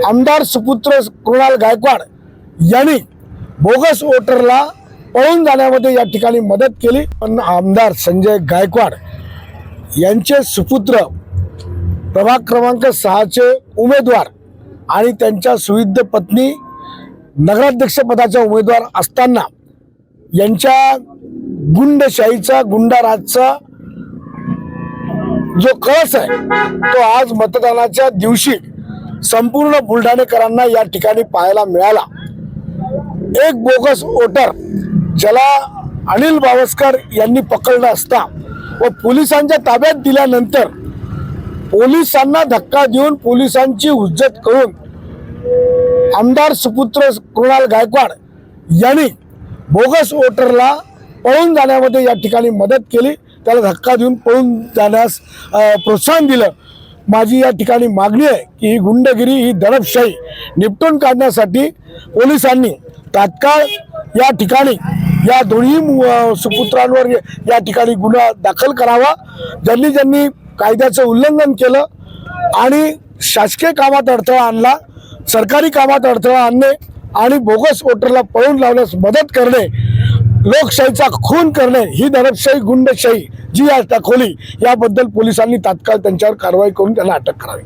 आमदार सुपुत्र कृणाल गायकवाड यांनी बोगस वोटरला पळून जाण्यामध्ये या ठिकाणी मदत केली। पण आमदार संजय गायकवाड यांचे सुपुत्र प्रभाग क्रमांक 6 चे उमेदवार आणि त्यांच्या सुविद्य पत्नी नगराध्यक्ष पदाच्या उमेदवार असताना यांच्या गुंडशाहीचा गुंडाराजचा जो कळस आहे तो आज मतदानाच्या दिवशी संपूर्ण बुलढाणेकरांना या ठिकाणी पाहायला मिळाला। एक बोगस वोटर ज्याला अनिल बावस्कर यांनी पकडलं असता व पोलिसांच्या ताब्यात दिल्यानंतर पोलिसांना धक्का देऊन पोलिसांची हुज्जत करून आमदार सुपुत्र कृणाल गायकवाड यांनी बोगस वोटरला पळून जाण्यामध्ये या ठिकाणी मदत केली, त्याला धक्का देऊन पळून जाण्यास प्रोत्साहन दिलं। माझी या ठिकाणी मागणी आहे की ही गुंडगिरी, ही दडपशाही निपटून काढण्यासाठी पोलिसांनी तात्काळ या ठिकाणी या दोन्ही सुपुत्रांवर या ठिकाणी गुन्हा दाखल करावा। ज्यांनी ज्यांनी कायद्याचं उल्लंघन केलं आणि शासकीय कामात अडथळा आणला, सरकारी कामात अडथळा आणणे आणि बोगस वोटरला पळून लावण्यास मदत करणे, लोकशाहीचा खून करणे, ही दडपशाही गुंडशाही जी आज दाखवली याबद्दल पोलिसांनी तात्काळ त्यांच्यावर कारवाई करून त्यांना अटक करावी।